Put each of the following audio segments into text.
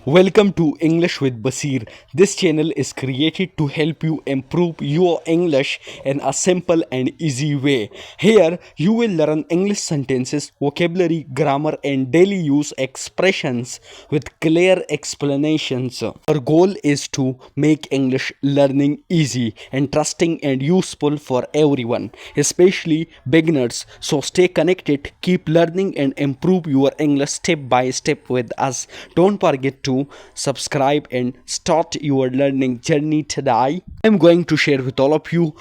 Welcome to English with Basir. This channel is created to help you improve your English in a simple and easy way. Here, you will learn English sentences, vocabulary, grammar, and daily use expressions with clear explanations. Our goal is to make English learning easy, interesting, and useful for everyone, especially beginners. So stay connected, keep learning, and improve your English step by step with us. Don't forget to subscribe and start your learning journey today. I'm going to share with all of you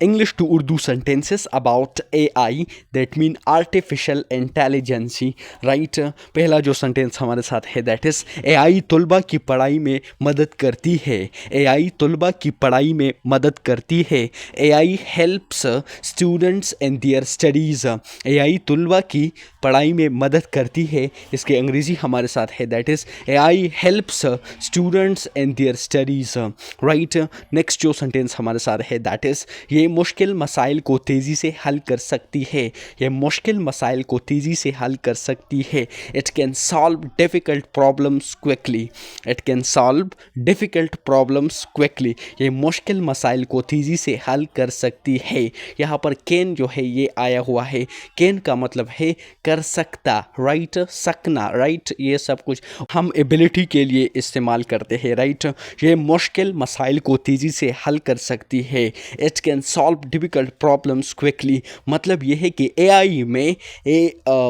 English to Urdu sentences about AI, that mean artificial intelligence, right? पहला जो sentence हमारे साथ है that is AI तलबा की पढ़ाई में मदद करती है. AI तलबा की पढ़ाई में मदद करती है. AI helps students in their studies. AI तलबा की पढ़ाई में मदद करती है. इसके अंग्रेज़ी हमारे साथ है that is AI helps students in their studies, right. Next जो सेंटेंस हमारे साथ है दैट इज़ ये मुश्किल मसाइल को तेज़ी से हल कर सकती है. ये मुश्किल मसाइल को तेज़ी से हल कर सकती है. It can solve difficult problems quickly. It can solve difficult problems quickly. ये मुश्किल मसाइल को तेज़ी से हल कर सकती है. यहाँ पर कैन जो है ये आया हुआ है. कैन का मतलब है कर सकता, राइट, सकना, राइट. ये सब कुछ हम एबिलिटी के लिए इस्तेमाल करते हैं, राइट. ये मुश्किल मसाइल को तेज़ी से हल कर सकती है. It can solve difficult problems quickly. मतलब ये है कि एआई में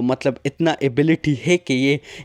मतलब इतना एबिलिटी है कि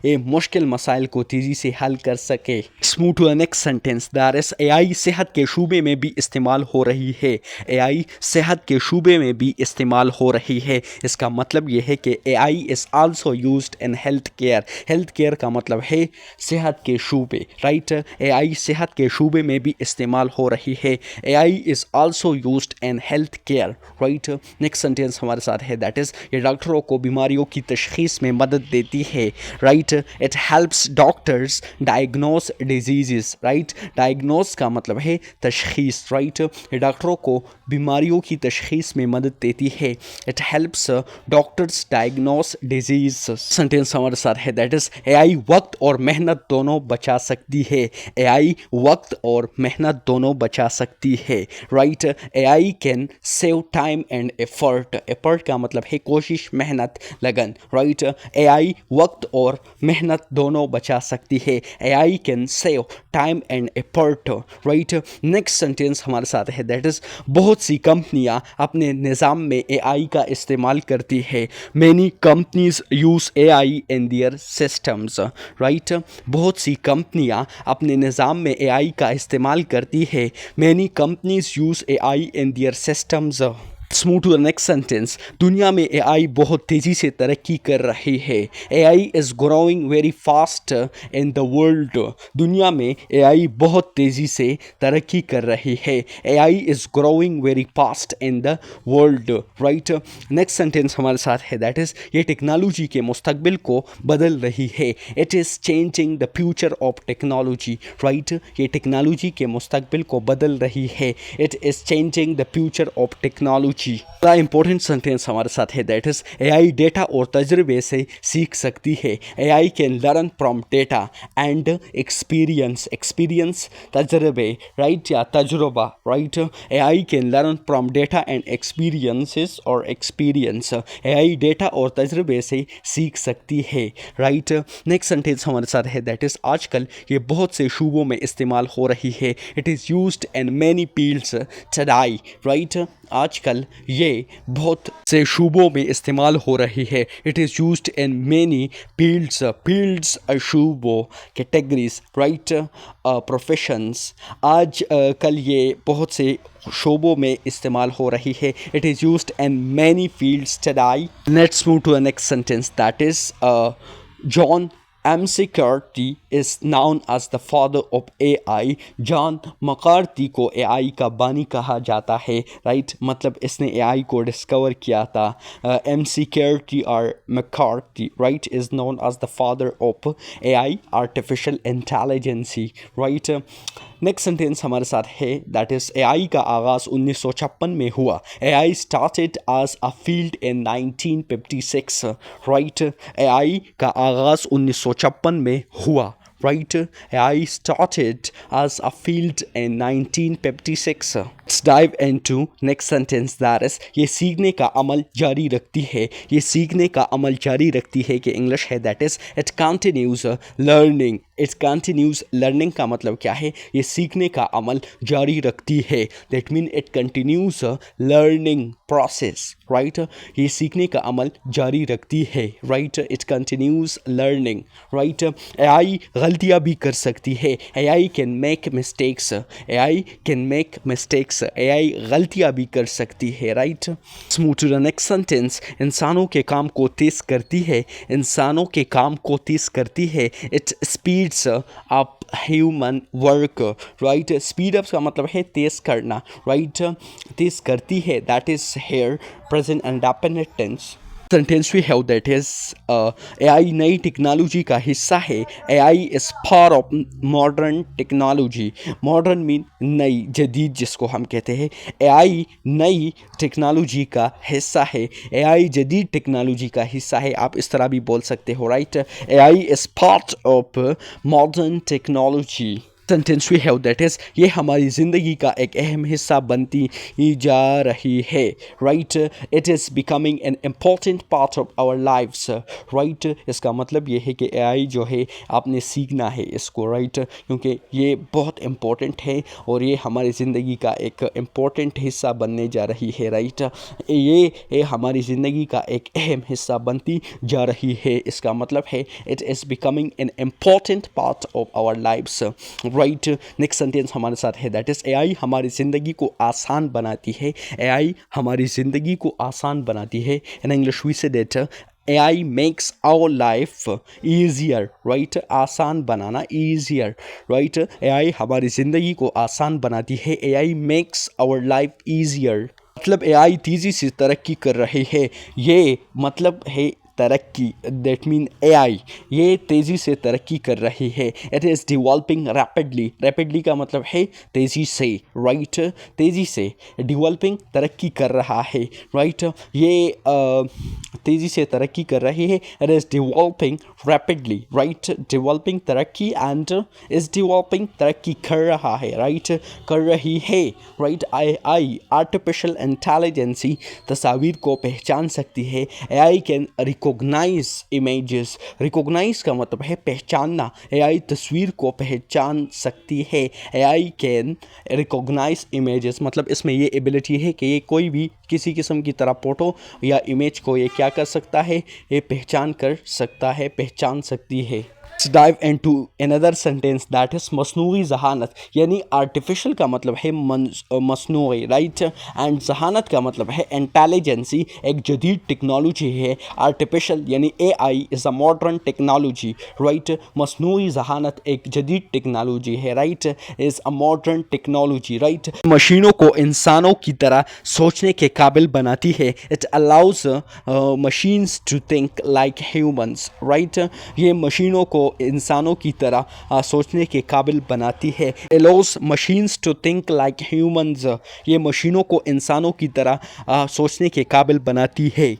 ये मुश्किल मसाइल को तेज़ी से हल कर सके. Move to the next sentence that is AI सेहत के शूबे में भी इस्तेमाल हो रही है. एआई सेहत के शूबे में भी इस्तेमाल हो रही है. इसका मतलब ये है कि AI is also used in health care. Health care का मतलब है सेहत के शूबे, राइट. एआई सेहत के शूबे में भी इस्तेमाल हो रही है. AI is also used in health care, right. Next sentence हमारे साथ है दैट इज़ ये डॉक्टरों को बीमारियों की तशखीस में मदद देती है, right. It helps doctors diagnose disease, right. Diagnose का मतलब है तशखीस, राइट. ये डॉक्टरों को बीमारियों की तशखीस में मदद देती है. It helps doctors diagnose disease. Sentence हमारे साथ है दैट इज़ एआई वक्त और मेहनत दोनों बचा सकती है. एआई वक्त और मेहनत दोनों बचा सकती है, right. AI can save time and effort. Effort का मतलब है कोशिश, मेहनत, लगन, राइट. एआई वक्त और मेहनत दोनों बचा सकती है. AI can save time and effort, right. Next sentence हमारे साथ है दैट इज़ बहुत सी कंपनियां अपने निज़ाम में एआई का इस्तेमाल करती है. Many companies use AI in their systems, right. बहुत सी कंपनियां अपने निज़ाम में एआई का इस्तेमाल करती है. Many companies use AI in their systems. Move to the next sentence. दुनिया में एआई बहुत तेज़ी से तरक्की कर रही है. AI is growing very fast in the world. दुनिया में एआई बहुत तेज़ी से तरक्की कर रही है. AI is growing very fast in the world, right. Next sentence हमारे साथ है दैट इज़ ये टेक्नोलॉजी के मुस्तकबिल को बदल रही है. It is changing the future of technology, right. ये टेक्नोलॉजी के मुस्तकबिल को बदल रही है. It is changing the future of technology. बड़ा इंपॉर्टेंट सेंटेंस हमारे साथ है दैट इज एआई डेटा और तजर्बे से सीख सकती है. AI can learn from data and experience. Experience तजर्बे, राइट, या तजुर्बा, right. AI can learn from data and experiences और एक्सपीरियंस. एआई डेटा और तजर्बे से सीख सकती है, राइट. नेक्स्ट सेंटेंस हमारे साथ है दैट इज आजकल ये बहुत से शूबों में इस्तेमाल हो रही है. It is used in many fields today, right. आजकल ये बहुत से शूबों में इस्तेमाल हो रही है. It is used in many fields. Fields शूबों, कैटेगरीज, राइट, प्रोफेशंस. आज कल ये बहुत से शोबों में इस्तेमाल हो रही है. It is used in many fields today. Let's move to the next sentence that is John McCarthy is known as the father of AI. John McCarthy को AI का बानी कहा जाता है, राइट. मतलब इसने AI को डिस्कवर किया था. McCarthy और McCarthy, right, is known as the father of AI, artificial intelligence, right. Next sentence हमारे साथ है दैट इज़ एआई का आगाज़ 1956 में हुआ. AI started as a field in 1956, right. AI का आगाज़ 1956 में हुआ, right? AI started as a field in 1956. Let's dive into next sentence, that is, ये सीखने का अमल जारी रखती है, ये सीखने का अमल जारी रखती है कि इंग्लिश है, that is it continues learning. It continues learning का मतलब क्या है? ये सीखने का अमल जारी रखती है, that mean it continues learning process, right? ये सीखने का अमल जारी रखती है, right? It continues learning, right? AI गलतियाँ भी कर सकती है, AI can make mistakes, AI can make mistakes, AI गलतियाँ भी कर सकती है, right? Let's move to the next sentence. इंसानों के काम को तेज करती है, इंसानों के काम को तेज करती है, it speeds up human work, right? Speed up का मतलब है तेज करना, right? तेज करती है, that is here present and definite tense. Sentence we have, that is AI नई टेक्नोलॉजी का हिस्सा है, AI is part of modern technology. Modern mean नई, जदीद जिसको हम कहते हैं, AI नई टेक्नोलॉजी का हिस्सा है, AI जदीद टेक्नोलॉजी का हिस्सा है, आप इस तरह भी बोल सकते हो, right? AI is part of modern technology. Sentence we have, that is ये हमारी ज़िंदगी का एक अहम हिस्सा बनती जा रही है, right? It is becoming an important part of our lives, right? इसका मतलब ये है कि AI जो है आपने सीखना है इसको, राइट? क्योंकि ये बहुत इम्पॉर्टेंट है और ये हमारी ज़िंदगी का एक इम्पॉर्टेंट हिस्सा बनने जा रही है, राइट? ये हमारी ज़िंदगी का एक अहम हिस्सा बनती जा रही है, इसका मतलब है it is becoming an important part of our lives, right? Next sentence हमारे साथ है, दैट इज AI हमारी ज़िंदगी को आसान बनाती है, AI हमारी ज़िंदगी को आसान बनाती है. In English we say that AI makes our life easier, right? आसान बनाना, easier, right? AI हमारी ज़िंदगी को आसान बनाती है, AI makes our life easier. मतलब AI तेज़ी से तरक्की कर रही है, ये मतलब है तरक्की, दैट मीन AI ये तेज़ी से तरक्की कर रही है. It is developing rapidly, rapidly का मतलब है तेज़ी से, राइट? तेज़ी से, डिवेलपिंग तरक्की कर रहा है, राइट? ये तेज़ी से तरक्की कर रही है. It is developing rapidly, right? Developing तरक्की एंड इज़ डिवेलपिंग तरक्की कर रहा है, राइट? कर रही है, राइट? AI आर्टिफिशियल इंटेलिजेंसी तस्वीर को पहचान सकती है. AI can recognise images, recognise का मतलब है पहचानना, AI तस्वीर को पहचान सकती है. AI कैन रिकॉग्नाइज इमेजेस मतलब इसमें ये एबिलिटी है कि ये कोई भी किसी किस्म की तरह फोटो या इमेज को ये क्या कर सकता है, ये पहचान कर सकता है, पहचान सकती है. Let's dive into another sentence, that is मसनूई जहानत, यानी आर्टिफिशियल का मतलब है मसनूई, राइट? एंड जहानत का मतलब है इंटेलिजेंसी, एक जदीद टेक्नोलॉजी है. आर्टिफिशियल यानी AI is a modern technology, right? मसनूई जहानत एक जदीद टेक्नोलॉजी है, right? Is a modern technology, right? मशीनों को इंसानों की तरह सोचने के काबिल बनाती है. It allows machines to think like humans, right? ये मशीनों को इंसानों की तरह सोचने के काबिल बनाती है. allows machines to think like humans, ये मशीनों को इंसानों की तरह सोचने के काबिल बनाती है.